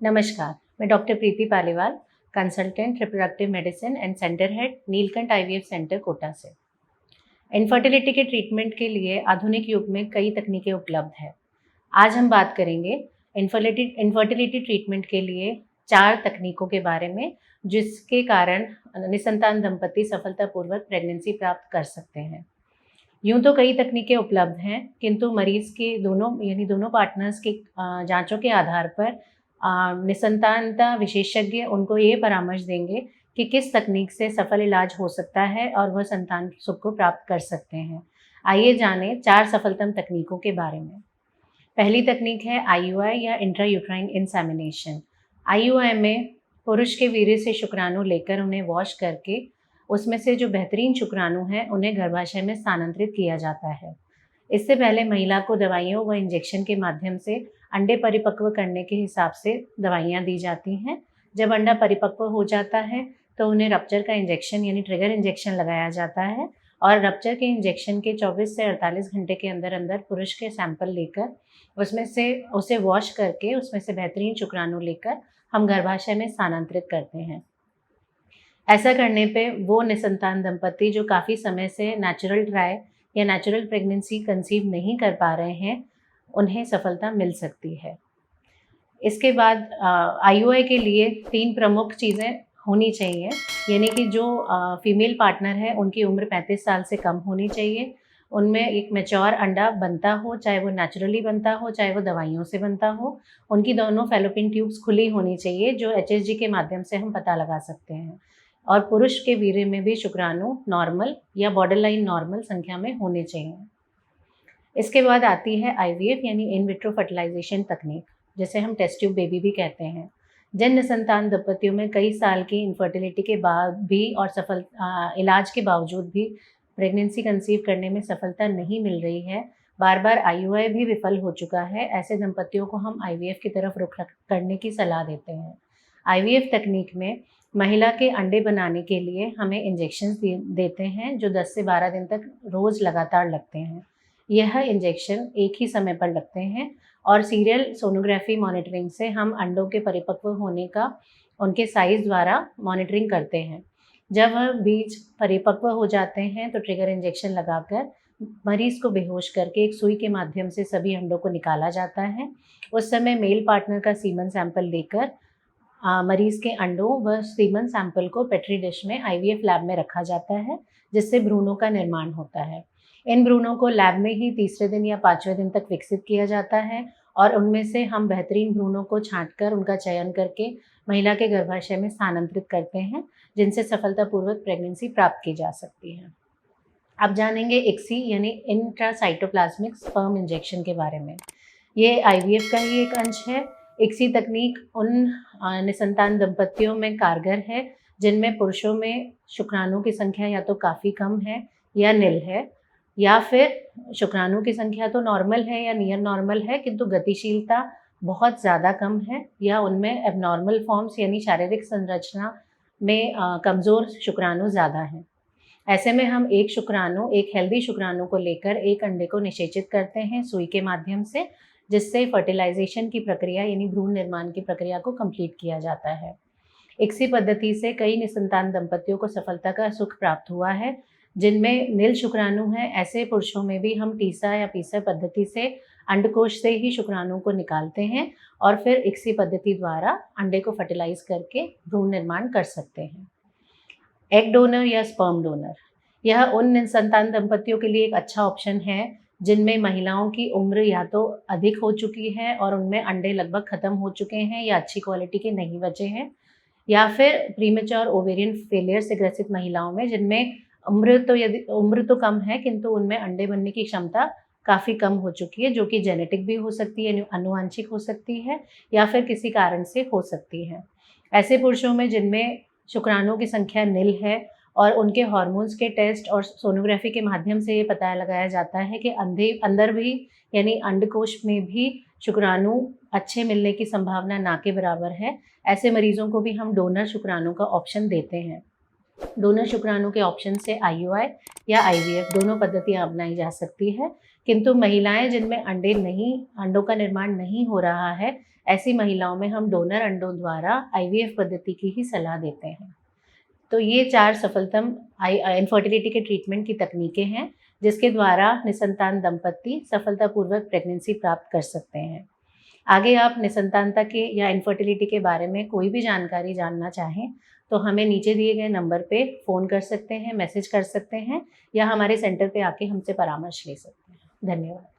नमस्कार, मैं doctor Preeti Paliwal, consultant reproductive medicine and centre head, Neelkanth IVF centre, Kota से। इनफर्टिलिटी के ट्रीटमेंट के लिए आधुनिक युग में कई तकनीकें उपलब्ध हैं। आज हम बात करेंगे इनफर्टिलिटी ट्रीटमेंट के लिए 4 तकनीकों के बारे में, जिसके कारण निसंतान दंपति सफलतापूर्वक प्रेगनेंसी प्राप्त कर सकते हैं। यूँ तो कई तकनीकें उपलब्ध हैं, किंतु मरीज़ के दोनों पार्टनर्स की जाँचों के आधार पर निसंतानता विशेषज्ञ उनको ये परामर्श देंगे कि किस तकनीक से सफल इलाज हो सकता है और वह संतान सुख को प्राप्त कर सकते हैं। आइए जानें 4 सफलतम तकनीकों के बारे में। पहली तकनीक है आईयूआई या इंट्रायूट्राइन इंसेमिनेशन। आईयूआई में पुरुष के वीर्य से शुक्राणु लेकर उन्हें वॉश करके उसमें से जो बेहतरीन शुक्राणु हैं उन्हें गर्भाशय में स्थानांतरित किया जाता है। इससे पहले महिला को दवाइयों व इंजेक्शन के माध्यम से अंडे परिपक्व करने के हिसाब से दवाइयाँ दी जाती हैं। जब अंडा परिपक्व हो जाता है तो उन्हें रप्चर का इंजेक्शन यानी ट्रिगर इंजेक्शन लगाया जाता है और रप्चर के इंजेक्शन के 24 से 48 घंटे के अंदर अंदर पुरुष के सैंपल लेकर उसमें से उसे वॉश करके उसमें से बेहतरीन शुक्राणु लेकर हम गर्भाशय में स्थानांतरित करते हैं। ऐसा करने पे वो निसंतान दंपति जो काफ़ी समय से नेचुरल ट्राई या नेचुरल प्रेगनेंसी कंसीव नहीं कर पा रहे हैं, उन्हें सफलता मिल सकती है। इसके बाद आईयूआई के लिए 3 प्रमुख चीज़ें होनी चाहिए, यानी कि जो फीमेल पार्टनर है उनकी उम्र 35 साल से कम होनी चाहिए। उनमें एक मैच्योर अंडा बनता हो, चाहे वो नेचुरली बनता हो, चाहे वो दवाइयों से बनता हो। उनकी दोनों फैलोपियन ट्यूब्स खुली होनी चाहिए, जो एचएसजी के माध्यम से हम पता लगा सकते हैं। और पुरुष के वीर्य में भी शुक्राणु नॉर्मल या बॉर्डरलाइन नॉर्मल संख्या में होने चाहिए। इसके बाद आती है आईवीएफ यानी इन विट्रो फर्टिलाइजेशन तकनीक, जिसे हम टेस्ट ट्यूब बेबी भी कहते हैं। जिन निसंतान दंपतियों में कई साल की इनफर्टिलिटी के बाद भी और इलाज के बावजूद भी प्रेगनेंसी कंसीव करने में सफलता नहीं मिल रही है, बार बार आईयूआई भी विफल हो चुका है, ऐसे दंपतियों को हम आईवीएफ की तरफ रुख करने की सलाह देते हैं। आईवीएफ तकनीक में महिला के अंडे बनाने के लिए हमें इंजेक्शंस देते हैं, जो 10 से 12 दिन तक रोज़ लगातार लगते हैं। यह इंजेक्शन एक ही समय पर लगते हैं और सीरियल सोनोग्राफी मॉनिटरिंग से हम अंडों के परिपक्व होने का उनके साइज़ द्वारा मॉनिटरिंग करते हैं। जब वह बीज परिपक्व हो जाते हैं तो ट्रिगर इंजेक्शन लगाकर मरीज़ को बेहोश करके एक सुई के माध्यम से सभी अंडों को निकाला जाता है। उस समय मेल पार्टनर का सीमन सैंपल लेकर मरीज़ के अंडों व सीमन सैंपल को पेट्री डिश में आईवीएफ लैब में रखा जाता है, जिससे भ्रूणों का निर्माण होता है। इन भ्रूणों को लैब में ही तीसरे दिन या 5वें दिन तक विकसित किया जाता है और उनमें से हम बेहतरीन भ्रूणों को छाँटकर उनका चयन करके महिला के गर्भाशय में स्थानांतरित करते हैं, जिनसे सफलतापूर्वक प्रेगनेंसी प्राप्त की जा सकती है। अब जानेंगे इक्सी यानी इंट्रासाइटोप्लाज्मिक स्पर्म इंजेक्शन के बारे में। ये आईवीएफ का ही एक अंश है। इक्सी तकनीक उन निसंतान दंपतियों में कारगर है जिनमें पुरुषों में शुक्राणु की संख्या या तो काफ़ी कम है या निल है, या फिर शुक्राणु की संख्या तो नॉर्मल है या नियर नॉर्मल है, किंतु गतिशीलता बहुत ज़्यादा कम है, या उनमें एबनॉर्मल फॉर्म्स यानी शारीरिक संरचना में कमज़ोर शुक्राणु ज़्यादा हैं। ऐसे में हम एक हेल्दी शुक्राणु को लेकर एक अंडे को निषेचित करते हैं सुई के माध्यम से, जिससे फर्टिलाइजेशन की प्रक्रिया यानी भ्रूण निर्माण की प्रक्रिया को कंप्लीट किया जाता है। इक्सी पद्धति से कई निसंतान दंपतियों को सफलता का सुख प्राप्त हुआ है। जिनमें नील शुक्राणु हैं, ऐसे पुरुषों में भी हम टीसा या पीसा पद्धति से अंडकोश से ही शुक्राणु को निकालते हैं और फिर इक्सी पद्धति द्वारा अंडे को फर्टिलाइज करके भ्रूण निर्माण कर सकते हैं। एग डोनर या स्पर्म डोनर, यह उन निसंतान दंपतियों के लिए एक अच्छा ऑप्शन है जिनमें महिलाओं की उम्र या तो अधिक हो चुकी है और उनमें अंडे लगभग ख़त्म हो चुके हैं या अच्छी क्वालिटी के नहीं बचे हैं, या फिर प्रीमेच्योर ओवेरियन फेलियर से ग्रसित महिलाओं में जिनमें उम्र तो कम है किंतु उनमें अंडे बनने की क्षमता काफ़ी कम हो चुकी है, जो कि जेनेटिक भी हो सकती है, आनुवांशिक हो सकती है या फिर किसी कारण से हो सकती है। ऐसे पुरुषों में जिनमें शुक्राणुओं की संख्या निल है और उनके हार्मोन्स के टेस्ट और सोनोग्राफी के माध्यम से ये पता लगाया जाता है कि अंदर भी यानी अंडकोश में भी शुक्राणु अच्छे मिलने की संभावना ना के बराबर है, ऐसे मरीजों को भी हम डोनर शुक्राणु का ऑप्शन देते हैं। डोनर शुक्राणु के ऑप्शन से आईयूआई या आईवीएफ दोनों पद्धतियाँ अपनाई जा सकती है, किंतु महिलाएं जिनमें अंडों का निर्माण नहीं हो रहा है, ऐसी महिलाओं में हम डोनर अंडों द्वारा आईवीएफ पद्धति की ही सलाह देते हैं। तो ये 4 सफलतम इनफर्टिलिटी के ट्रीटमेंट की तकनीकें हैं, जिसके द्वारा निसंतान दंपति सफलतापूर्वक प्रेगनेंसी प्राप्त कर सकते हैं। आगे आप निसंतानता के या इनफर्टिलिटी के बारे में कोई भी जानकारी जानना चाहें, तो हमें नीचे दिए गए नंबर पे फ़ोन कर सकते हैं, मैसेज कर सकते हैं या हमारे सेंटर पे आके हमसे परामर्श ले सकते हैं। धन्यवाद।